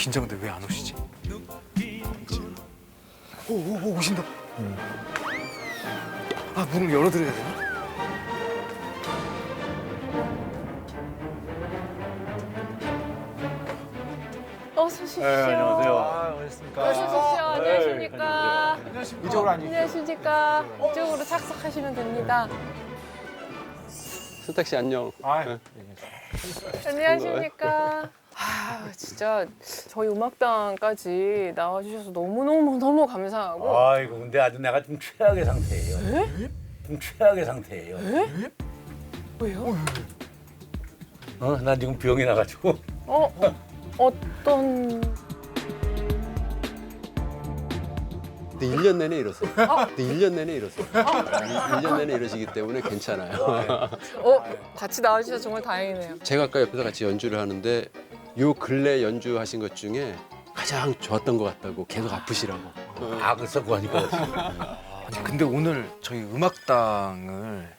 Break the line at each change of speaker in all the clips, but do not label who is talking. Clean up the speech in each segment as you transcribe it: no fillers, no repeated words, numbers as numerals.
긴장돼. 왜 안 오시지? 오 오신다. 아 문을 열어드려야 되나?
어서 오십시오.
안녕하세요.
아, 오셨습니까?
어서 오십시오. 안녕하십니까.
이쪽으로 앉으세요.
안녕하십니까. 이쪽으로 착석하시면 됩니다.
수탁 씨 안녕.
아,
안녕하십니까. 아 진짜 저희 음악당까지 나와주셔서 너무 감사하고.
아이고 근데 아주 내가 좀 최악의 상태예요. 좀 최악의 상태예요.
왜요?
난 지금 병이 나가지고.
어떤?
근데 1년 내내 이러세요. 근데 1년 내내 이러세요. 1년 내내 이러시기 때문에 괜찮아요.
같이 나와주셔서 정말 다행이네요.
제가 아까 옆에서 같이 연주를 하는데 요 근래 연주하신 것 중에 가장 좋았던 것 같다고 계속 아프시라고.
악을 섞고 하니까.
아니 근데 오늘 저희 음악당을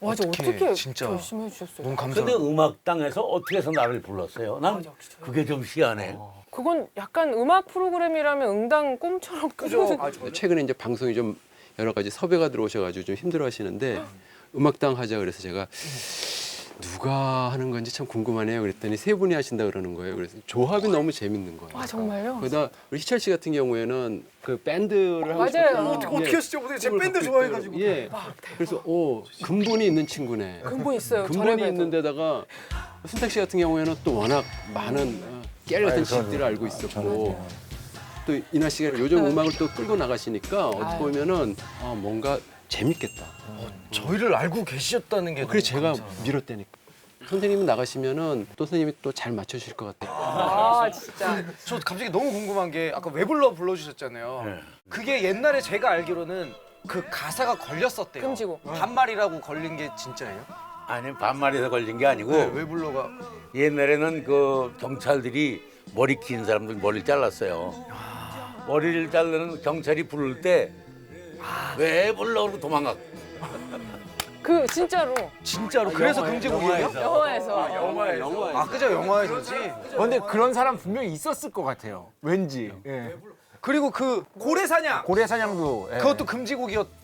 맞아
어떻게
어떻게
진짜
결심해 주셨어요?
너무
근데
감사해요.
음악당에서 어떻게 해서 나를 불렀어요? 난 그게 좀 희한해.
그건 약간 음악 프로그램이라면 응당 꿈처럼
그죠?
최근에 이제 방송이 좀 여러 가지 섭외가 들어오셔가지고 좀 힘들어하시는데 음악당 하자 그래서 제가 누가 하는 건지 참 궁금하네요. 그랬더니 세 분이 하신다 그러는 거예요. 그래서 조합이 너무 재밌는 거예요.
아 정말요?
그러다 우리 희철 씨 같은 경우에는 그 밴드를 하고
맞아요.
싶었다는
어떻게 하시죠? 근데 제 밴드 좋아해가지고.
예. 그래서 근본이 있는 친구네.
근본 있어요.
근본이
저래봬도.
있는 데다가 순탁 씨 같은 경우에는 또 워낙 많은 깨알 같은 지식들을 알고 있었고 또 이나 씨가 요즘 음악을 또 끌고 나가시니까 어떻게 보면은 뭔가 재밌겠다.
저희를 알고 계셨다는 게.
그래서 제가 밀었다니까. 선생님이 나가시면은 또 선생님이 또 잘 맞춰주실 것 같아요.
아 진짜.
저 갑자기 너무 궁금한 게 아까 왜 불러주셨잖아요.
네.
그게 옛날에 제가 알기로는 그 가사가 걸렸었대요.
금지곡.
반말이라고 걸린 게 진짜예요?
아니 반말에서 걸린 게 아니고
왜 불러가?
옛날에는 그 경찰들이 머리 긴 사람들 머리를 잘랐어요. 머리를 자르는 경찰이 부를 때 왜 불러 그러고 도망가.
그 진짜로
진짜로? 그래서 금지곡이에요?
영화에서.
아 그죠 영화에서지.
근데 그런 사람 분명히 있었을 것 같아요. 왠지. 예.
그리고 그 고래사냥
고래사냥도. 예.
그것도 금지곡이었다고.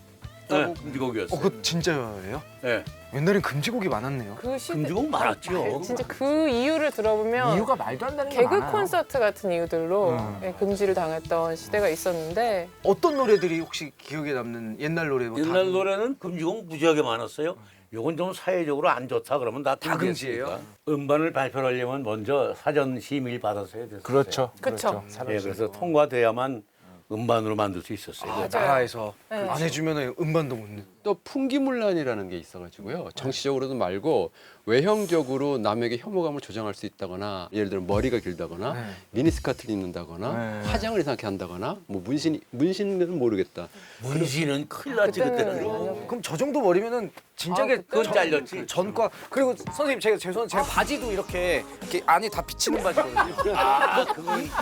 네, 금지곡이었어요.
그거 진짜예요?
네.
옛날엔 금지곡이 많았네요.
그 시대.
금지곡 많았죠.
진짜 그 이유를 들어보면
이유가 말도 안 되는 게
개그
많아요.
콘서트 같은 이유들로 금지를 당했던 시대가 있었는데
어떤 노래들이 혹시 기억에 남는 옛날 노래? 뭐
옛날 노래는 금지곡 무지하게 많았어요. 요건 좀 사회적으로 안 좋다 그러면 다
금지예요?
음반을 발표하려면 먼저 사전 심의를 받았어야 됐어요.
그렇죠.
그쵸.
예, 그래서 통과돼야만 음반으로 만들 수 있었어요.
맞아요.
나라에서
네.
안 해주면 음반도 못 내.
또 풍기문란이라는 게 있어가지고요. 정치적으로도 말고 외형적으로 남에게 혐오감을 조장할 수 있다거나 예를 들어 머리가 길다거나
네.
미니스커트를 입는다거나
네.
화장을 이상하게 한다거나 뭐 문신은 모르겠다.
문신은 큰일 났지 그때.
그때는
그럼 저 정도 머리면은 진작에
그건 잘렸지.
전과 그리고 선생님 제가 죄송한데 제 바지도 이렇게 안이 다 비치는 바지거든요.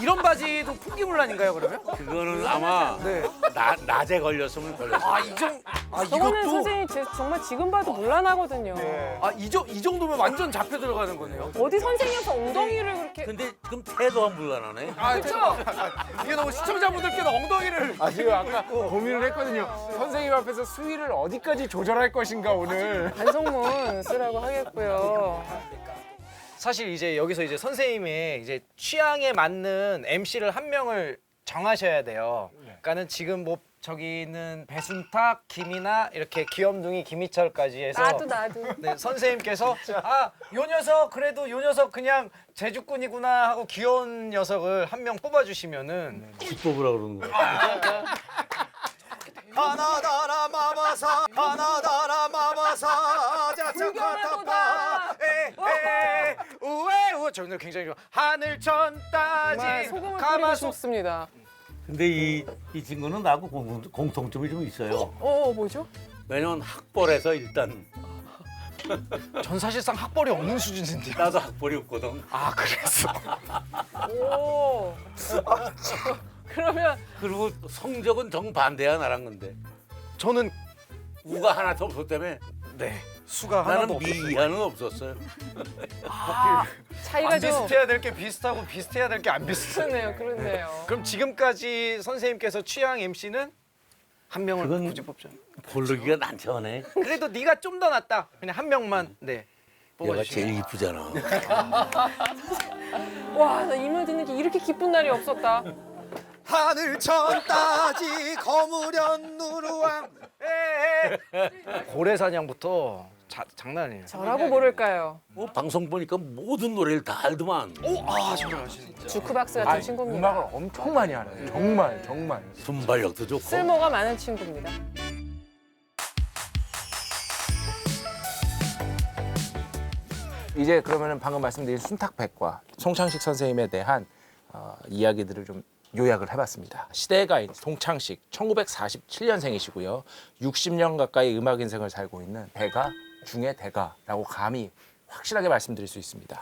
이런 바지도 풍기문란인가요 그러면?
그거는 아마
네.
낮에 걸렸으면 걸렸어.
저거는
이것도
선생님 정말 지금 봐도 문란하거든요.
이 정도면 완전 잡혀 들어가는 거네요.
어디 선생님한테 엉덩이를 그렇게
근데 지금 태도가 물란하네.
그렇죠. 이게 너무 시청자분들께도 엉덩이를
지금 아까 고민을 했거든요. 선생님 앞에서 수위를 어디까지 조절할 것인가 오늘.
반성문 쓰라고 하겠고요.
사실 이제 여기서 이제 선생님의 이제 취향에 맞는 MC를 한 명을 정하셔야 돼요. 그러니까는 지금 뭐 저기는 배순탁, 김이나 이렇게 귀염둥이 김희철까지 해서
나도.
네, 선생님께서 요 녀석 그래도 요 녀석 그냥 제주꾼이구나 하고 귀여운 녀석을 한 명 뽑아주시면은
기법이라 그러는 거야.
하나다라 마마사 하나다라 마마사 자차카타파 에에 우에 우에 저 오늘 굉장히 좋아 하늘천
정말
따지
소금을 뿌리고
가마솥
싶습니다.
근데 이 친구는 나하고 공통점이 좀 있어요.
뭐죠?
왜냐면 학벌에서 일단
전 사실상 학벌이 없는 수준인데요.
나도 학벌이 없거든.
그랬어.
오. 그러면
그리고 성적은 정반대야 나랑 근데.
저는
우가 하나 더 없었다며.
네 수가
나는
하나도 없었어요.
미이하는 없었어요.
차이가
안
좀
비슷해야 될 게 비슷하고 비슷해야 될 게 안 비슷해.
그렇네요.
그럼 지금까지 선생님께서 취향 MC는 한 명을
그건-
굳이 뽑죠.
고르기가 난처하네.
그래도 네가 좀 더 낫다. 그냥 한 명만 네
얘가
뽑아주시면.
제일 이쁘잖아.
와, 나 이 말 듣는 게 이렇게 기쁜 날이 없었다.
하늘 천 따지 거무련 누르왕. 고래사냥부터 장난 아니에요.
저라고 모를까요?
뭐 방송 보니까 모든 노래를 다 알더만.
아 저를 아시는.
주크박스 같은 친구입니다.
음악을 엄청 많이 알아요. 정말 정말.
순발력도 좋고.
쓸모가 많은 친구입니다.
이제 그러면은 방금 말씀드린 순탁백과 송창식 선생님에 대한 이야기들을 좀 요약을 해봤습니다. 시대가인 송창식 1947년생이시고요. 60년 가까이 음악 인생을 살고 있는 대가 중의 대가라고 감히 확실하게 말씀드릴 수 있습니다.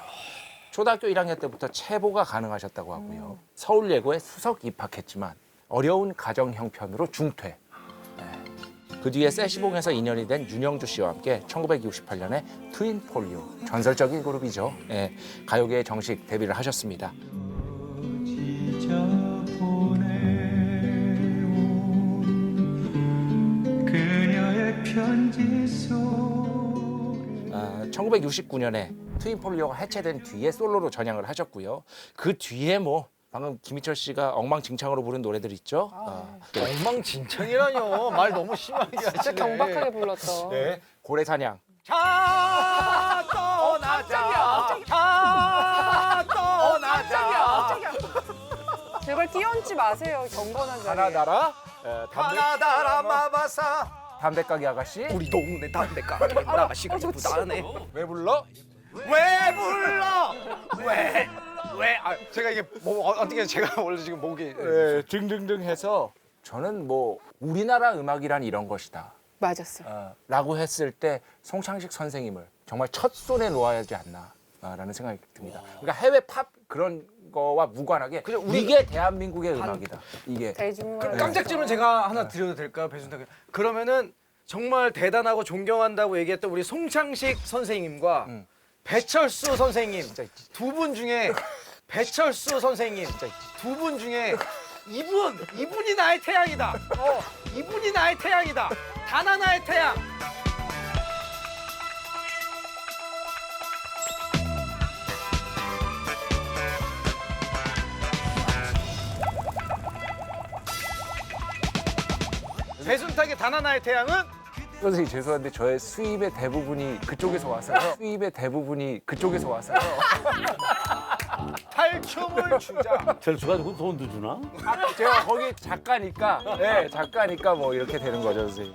초등학교 1학년 때부터 체보가 가능하셨다고 하고요. 서울예고에 수석 입학했지만 어려운 가정 형편으로 중퇴. 그 뒤에 세시봉에서 인연이 된 윤영주 씨와 함께 1968년에 트윈폴리오, 전설적인 그룹이죠. 예, 가요계에 정식 데뷔를 하셨습니다.
그녀의 편지 속
1969년에 트윈폴리오가 해체된 뒤에 솔로로 전향을 하셨고요. 그 뒤에 뭐 방금 김희철 씨가 엉망진창으로 부른 노래들 있죠.
엉망진창이라뇨. 말 너무 심하게 하시네.
진짜 경박하게 불렀던.
네, 고래사냥.
자 떠나자. 자 떠나자.
제발 뛰어앉지 마세요. 경건한 자리에.
하나나라,
하나다라 마바사.
담배가게 아가씨.
우리 동네 담배가게 나가시가 부다네.
왜 불러?
왜 불러? 왜? 왜? 아, 제가 이게 뭐 어떻게 제가 원래 지금 목이
네, 등등등 해서 저는 뭐 우리나라 음악이란 이런 것이다.
맞았어요.
라고 했을 때 송창식 선생님을 정말 첫 손에 놓아야 하지 않나라는 생각이 듭니다. 그러니까 해외 팝 그런 거와 무관하게 이게 대한민국의 음악이다. 이게
대중음악.
깜짝 질문 제가 하나 드려도 될까요, 배순탁? 그러면은 정말 대단하고 존경한다고 얘기했던 우리 송창식 선생님과 배철수 선생님 두 분 중에 배철수 선생님 두 분 중에 이분이 나의 태양이다. 이분이 나의 태양이다. 단 하나의 태양. 배순탁의 단 하나의 태양은
선생님 죄송한데 저의 수입의 대부분이 그쪽에서 와서요. 수입의 대부분이 그쪽에서 와서요.
탈춤을 추자.
철수가 그 돈도 주나?
제가 거기 작가니까, 네, 작가니까 뭐 이렇게 되는 거죠, 선생님.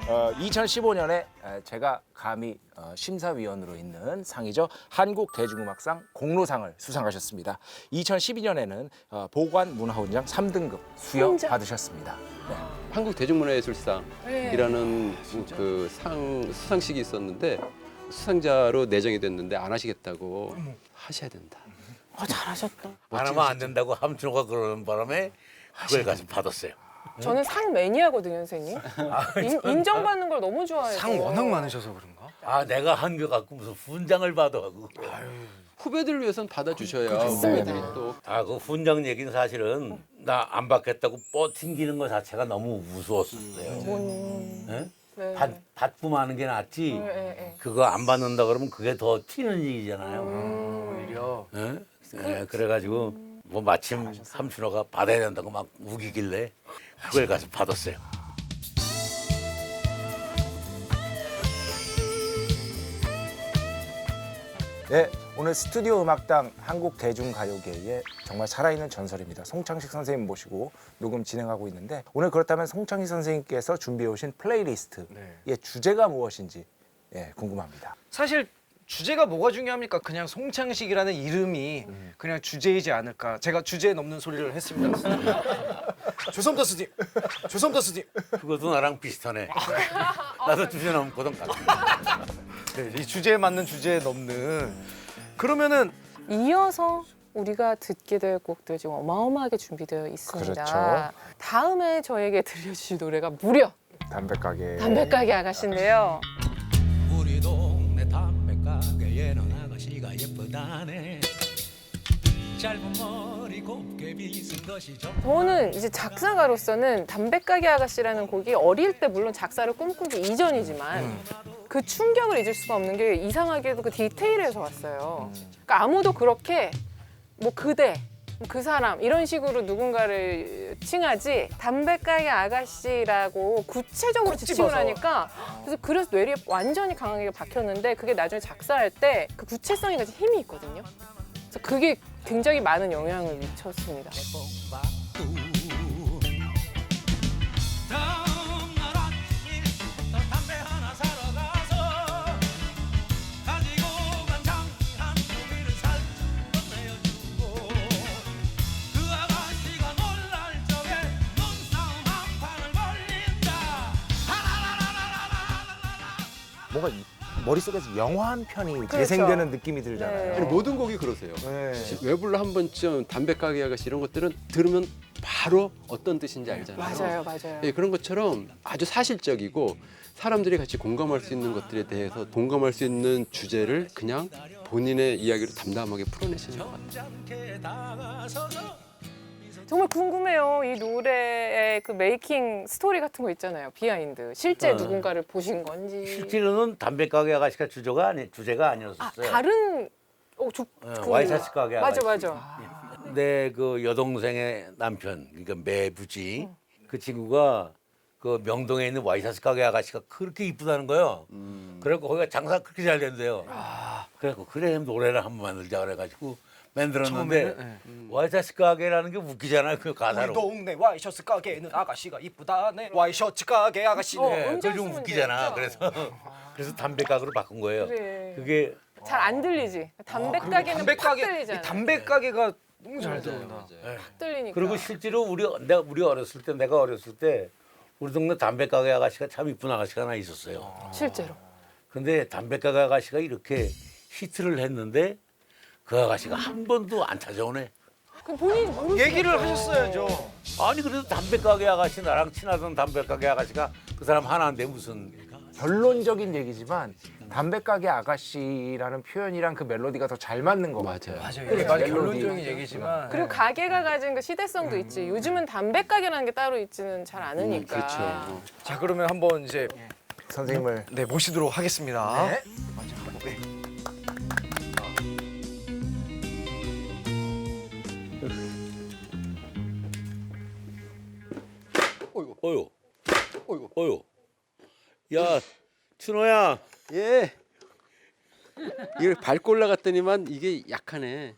2015년에 제가 감히 심사위원으로 있는 상이죠. 한국대중음악상 공로상을 수상하셨습니다. 2012년에는 보관문화훈장 3등급 수여 받으셨습니다. 네.
한국 대중문화예술상이라는
네.
그 수상식이 있었는데 수상자로 내정이 됐는데 안 하시겠다고 하셔야 된다.
잘하셨다.
안 하면 안 된다고 함춘호가 그러는 바람에 그걸 가서 받았어요.
저는 상 매니아거든요, 선생님. 인정받는 걸 너무 좋아해요.
상 워낙 많으셔서 그런가?
아 내가 한 거 갖고 무슨 훈장을 받아가고.
후배들을 위해서는 받아주셔야
그렇습니다.
후배들이 또
아 그 훈장 얘기는 사실은 나 안 받겠다고 뻗튕기는 거 자체가 너무 무서웠었어요. 예?
네.
받고 마는 게 낫지.
네.
그거 안 받는다 그러면 그게 더 튀는 얘기잖아요.
오히려
예? 예, 그래가지고 뭐 마침 함춘호가 받아야 된다고 막 우기길래 그걸 가서 받았어요.
네, 오늘 스튜디오 음악당 한국대중가요계의 정말 살아있는 전설입니다. 송창식 선생님 모시고 녹음 진행하고 있는데 오늘 그렇다면 송창식 선생님께서 준비해 오신 플레이리스트의 주제가 무엇인지 궁금합니다.
사실 주제가 뭐가 중요합니까? 그냥 송창식이라는 이름이 그냥 주제이지 않을까. 제가 주제에 넘는 소리를 했습니다. 죄송합니다, 스님. 죄송합니다, 스님.
그것도 나랑 비슷하네. 나도 주제 넘거든.
네, 이 주제에 맞는 주제에 넘는. 그러면은
이어서 우리가 듣게 될 곡들 지금 어마어마하게 준비되어 있습니다.
그렇죠.
다음에 저에게 들려주실 노래가 무려
담배 가게.
담배 가게 아가씨인데요.
우리 동네 담배 가게에는 아가씨가 예쁘다네. 짧은 머리 곱게 빗은 것이 좀
저는 이제 작사가로서는 담배 가게 아가씨라는 곡이 어릴 때 물론 작사를 꿈꾸기 이전이지만 그 충격을 잊을 수가 없는 게 이상하게도 그 디테일에서 왔어요. 그러니까 아무도 그렇게 뭐 그대, 그 사람 이런 식으로 누군가를 칭하지 담배 가게 아가씨라고 구체적으로 지칭을 하니까 그래서 뇌리에 완전히 강하게 박혔는데 그게 나중에 작사할 때 그 구체성이 가진 힘이 있거든요. 그래서 그게 굉장히 많은 영향을 미쳤습니다.
다음 날 아침 일찍부터 담배 하나 사러 가서 가지고 간 장미 한 포기를 살짝 건네어주고 그 아가씨가 놀랄 적에 눈싸움 한 판을 벌린다.
뭔가 머릿속에서 영화 한 편이
그렇죠.
재생되는 느낌이 들잖아요.
네.
아니, 모든 곡이 그러세요.
네.
외불로 한 번쯤 담배 가게 아가씨 이런 것들은 들으면 바로 어떤 뜻인지 알잖아요.
맞아요.
예, 그런 것처럼 아주 사실적이고 사람들이 같이 공감할 수 있는 것들에 대해서 동감할 수 있는 주제를 그냥 본인의 이야기로 담담하게 풀어내시는 것 같아요.
점잖게 다가서서
정말 궁금해요. 이 노래의 그 메이킹 스토리 같은 거 있잖아요. 비하인드. 실제 누군가를 보신 건지.
실제로는 담배 가게 아가씨가 주제가
아,
아니었었어요.
다른
와이셔츠 가게 아가씨.
맞아.
내 그 여동생의 남편, 그러니까 매부지, 그 친구가 그 명동에 있는 와이셔츠 가게 아가씨가 그렇게 이쁘다는 거예요. 그래갖고 거기가 장사가 그렇게 잘 된대요. 그래갖고 그래 노래를 한번 만들자 그래가지고 만들었는데 와이셔츠 가게라는 게 웃기잖아요. 그
우리
가사로.
동네 와이셔츠 가게에는 아가씨가 이쁘다네. 와이셔츠 가게 아가씨네.
네,
언제
그게 좀
쓰면
웃기잖아.
되겠죠?
그래서 담배 가게로 바꾼 거예요.
그래.
그게
잘 안 들리지. 담배 가게는
담배
팍
가게
들리잖아요.
이 담배 가게가 너무 잘 들린다.
팍 들리니까.
그리고 실제로 우리 어렸을 때 내가 어렸을 때 우리 동네 담배 가게 아가씨가 참 이쁜 아가씨가 하나 있었어요.
실제로.
근데 담배 가게 아가씨가 이렇게 히트를 했는데 그 아가씨가 한 번도 안 찾아오네.
그럼 본인이 모르시죠.
얘기를 하셨어야죠.
아니 그래도 담배 가게 아가씨 나랑 친하던 담배 가게 아가씨가 그 사람 하나인데 무슨
결론적인 얘기지만 담배 가게 아가씨라는 표현이랑 그 멜로디가 더 잘 맞는 거 같아요.
맞아요. 이게 말 결론적인 얘기지만
그리고 가게가 가진 그 시대성도 있지. 요즘은 담배 가게라는 게 따로 있지는 잘 않으니까.
그렇죠.
자 그러면 한번 이제
선생님을
네 모시도록 하겠습니다.
네.
어유. 야 춘호야.
예. 이걸 밟고 올라갔더니만 이게 약하네.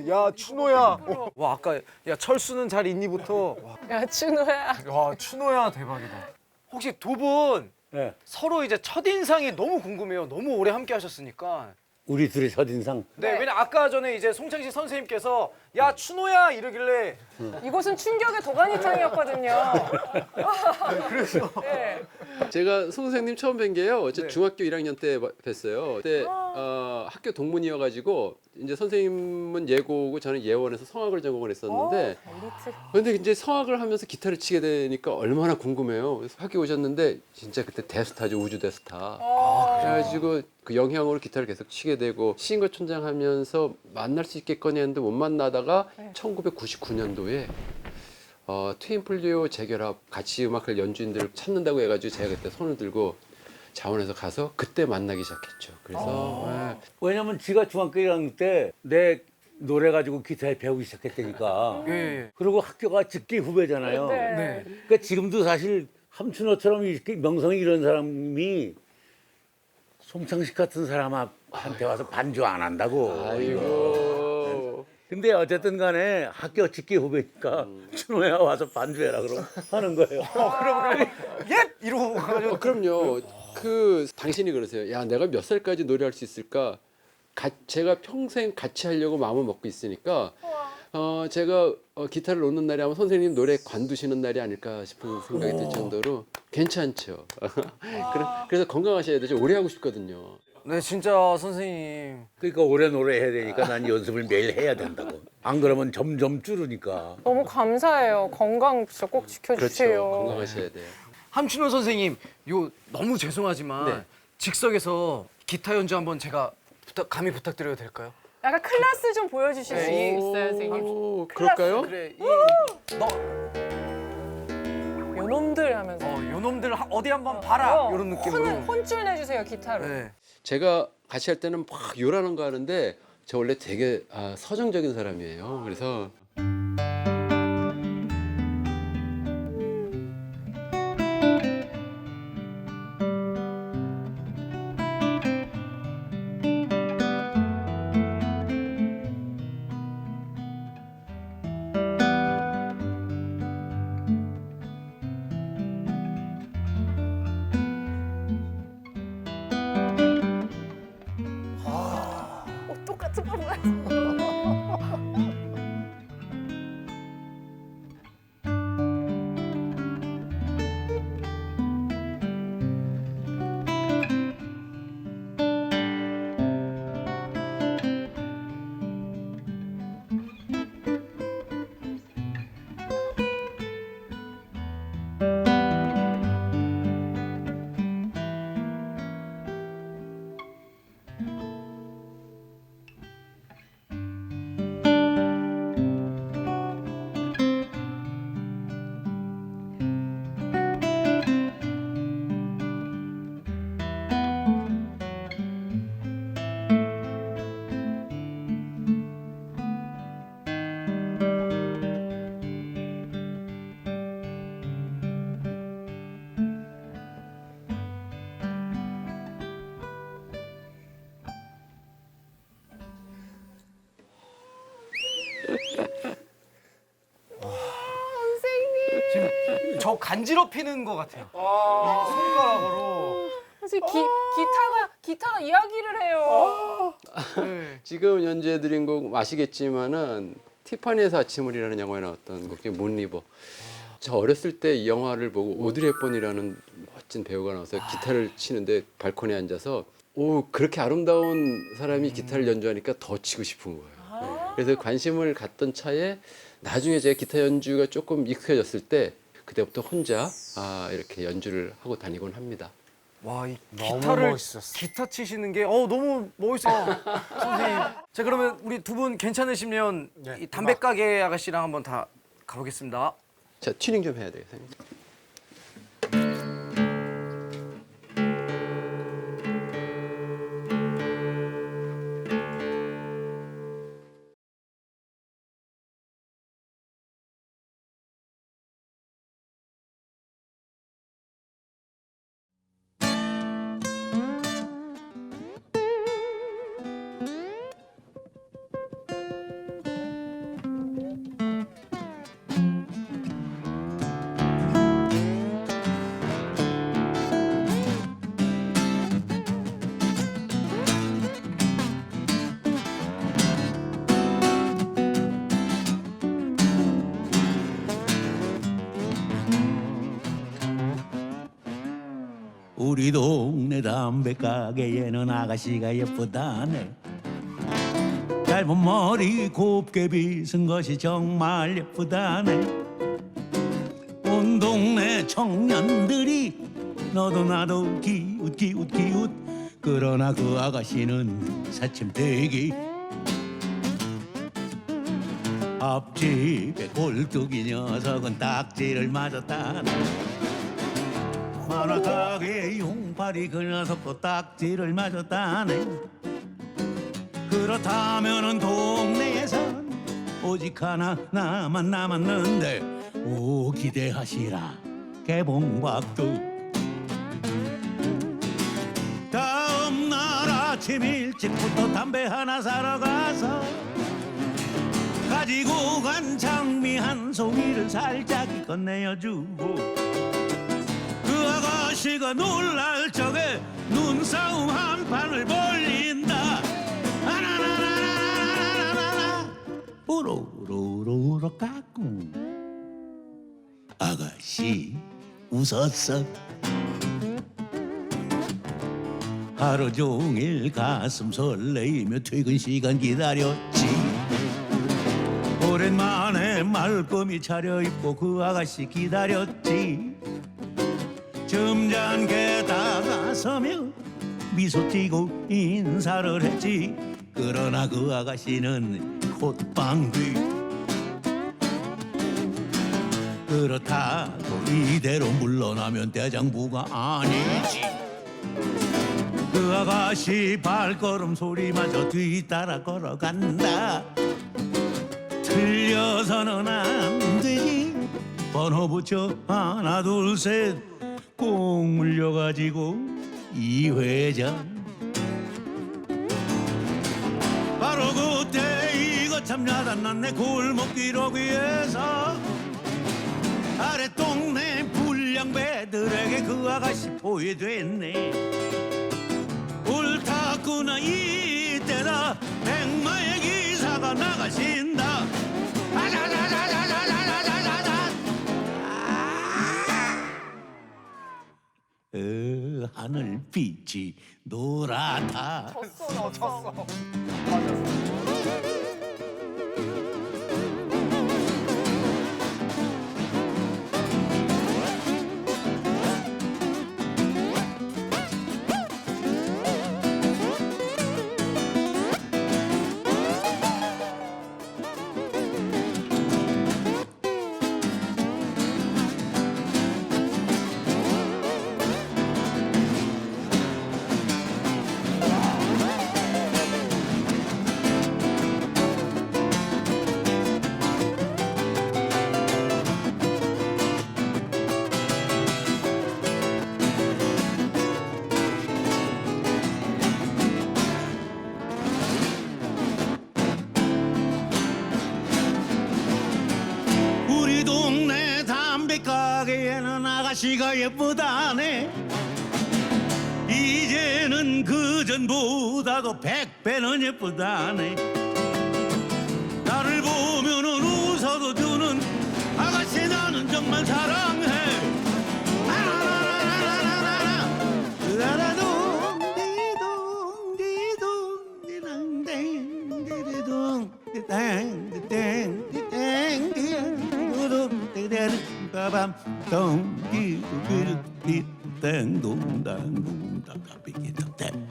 야 춘호야. 와 아까 야 철수는 잘 있니부터.
야, 준호야.
와 춘호야 대박이다. 혹시 두 분
네.
서로 이제 첫 인상이 너무 궁금해요. 너무 오래 함께 하셨으니까.
우리 둘의 첫인상.
네, 왜냐 아까 전에 이제 송창식 선생님께서 야 춘호야 이러길래
이곳은 충격의 도가니탕이었거든요. 그래서. 네.
제가 송 선생님 처음 뵌 게요. 저 중학교 1학년 때 뵀어요. 그때 학교 동문이어가지고 이제 선생님은 예고고 저는 예원에서 성악을 전공을 했었는데
엘리트.
근데 이제 성악을 하면서 기타를 치게 되니까 얼마나 궁금해요. 그래서 학교 오셨는데 진짜 그때 대스타죠. 우주 대스타. 그래가지고 그 영향으로 기타를 계속 치게 되고 시인과촌장하면서 만날 수 있겠거니 했는데 못 만나다가 1999년도에 트윈폴리오 재결합 같이 음악할 연주인들을 찾는다고 해가지고 제가 그때 손을 들고 자원해서 가서 그때 만나기 시작했죠. 그래서
왜냐면 지가 중학교 1학년 때 내 노래 가지고 기타에 배우기 시작했다니까.
예.
그리고 학교가 직계 후배잖아요.
네.
그러니까 지금도 사실 함춘호처럼 이렇게 명성이 이런 사람이 송창식 같은 사람한테 와서 반주 안 한다고.
아이고.
근데 어쨌든 간에 학교 직계 후배니까 춘호야 와서 반주해라 그러면 하는 거예요.
예 이러고 가지고
그럼요. 그 당신이 그러세요. 야, 내가 몇 살까지 노래할 수 있을까? 제가 평생 같이 하려고 마음을 먹고 있으니까 제가 기타를 놓는 날이 아마 선생님 노래 관두시는 날이 아닐까 싶은 생각이 들 정도로 괜찮죠. 그래서 건강하셔야 되죠. 오래 하고 싶거든요.
네 진짜 선생님
그러니까 오래 노래해야 되니까 난 연습을 매일 해야 된다고. 안 그러면 점점 줄으니까.
너무 감사해요. 건강 진짜 꼭 지켜주세요.
그렇죠. 건강하셔야 돼요.
함춘호 선생님, 요 너무 죄송하지만
네.
즉석에서 기타 연주 한번 제가 감히 부탁드려도 될까요?
약간 클래스 좀 보여주실 수
네,
있어요, 선생님?
오, 그럴까요?
그래,
요놈들 하면서.
요놈들 어디 한번 봐라 이런 느낌으로.
혼줄 내주세요, 기타로.
네.
제가 같이 할 때는 막 요란한 거 하는데 저 원래 되게 서정적인 사람이에요. 그래서
똑같은 거
지금 저 간지럽히는 것 같아요. 이 손가락으로.
선생님, 기타가 이야기를 해요.
네.
지금 연주해드린 곡 아시겠지만은 티파니에서 아침을이라는 영화에 나왔던 곡 중에 못 리버. 저 어렸을 때 이 영화를 보고 오드리 헵번이라는 멋진 배우가 나와서 기타를 치는데 발코니에 앉아서 오 그렇게 아름다운 사람이 기타를 연주하니까 더 치고 싶은 거예요. 그래서 관심을 갖던 차에 나중에 제가 기타 연주가 조금 익숙해졌을 때 그때부터 혼자 이렇게 연주를 하고 다니곤 합니다.
와, 이
너무
기타를
멋있었어.
기타 치시는 게 너무 멋있어요. 선생님. 자, 그러면 우리 두 분 괜찮으시면 이 담배 가게 아가씨랑 한번 다 가보겠습니다.
자 튜닝 좀 해야 되겠어요.
우리 동네 담배 가게에는 아가씨가 예쁘다네. 짧은 머리 곱게 빗은 것이 정말 예쁘다네. 온 동네 청년들이 너도 나도 기웃. 그러나 그 아가씨는 사침대기. 앞집에 꼴뚜기 녀석은 딱지를 맞았다네. 만화 가게 용팔이 그 녀석도 딱지를 맞았다네. 그렇다면은 동네에선 오직 하나 나만 남았는데 오 기대하시라 개봉박두. 다음 날 아침 일찍부터 담배 하나 사러 가서 가지고 간 장미 한 송이를 살짝 건네여주고 그 아가씨가 놀랄 적에 눈싸움 한 판을 벌린다. 아나나나나나나나나 우로로로로 까꿍. 아가씨 웃었어. 하루 종일 가슴 설레이며 퇴근 시간 기다렸지. 오랜만에 말끔히 차려입고 그 아가씨 기다렸지. 점잖게 다가서며 미소 띠고 인사를 했지. 그러나 그 아가씨는 콧방 뒤. 그렇다고 이대로 물러나면 대장부가 아니지. 그 아가씨 발걸음 소리마저 뒤따라 걸어간다. 틀려서는 안 되지. 번호 붙여 하나 둘 셋 꼭 물려가지고 이 회전. 바로 그때 이거 참 야단났네. 골목길을 위해서 아래 동네 불량배들에게 그 아가씨 포위됐네. 옳다구나 이때다. 백마의 기사가 나가신다. 하늘빛이 노랗다.
졌어.
우리 동네 담배 가게에는 아가씨가 예쁘다네. 이제는 그전보다도 100배는 예쁘다네. 나를 보면은 웃어도 주는 아가씨 나는 정말 사랑해. 라라동 디동 디동 디랑댕 디리동 디땡 디땡 디땡 디동 디데르 빠밤 동기 두기르 디땡 동당 동당 가비기 땡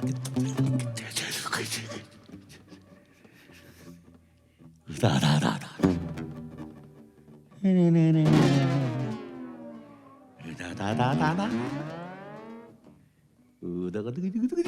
라라라라 네네네 다다다다다 으다가 드기드기드기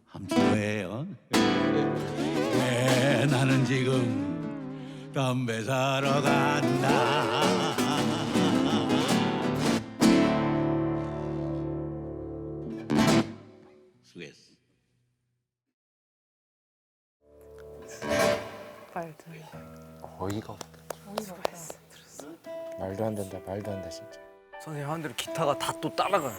함수예요. 네, 나는 지금 담배 사러 간다. 수고했어.
말도 안 돼.
어이가 없다. 말도 안 된다. 말도 안 돼 진짜.
선생님 하는 대로 기타가 다 또 따라가요.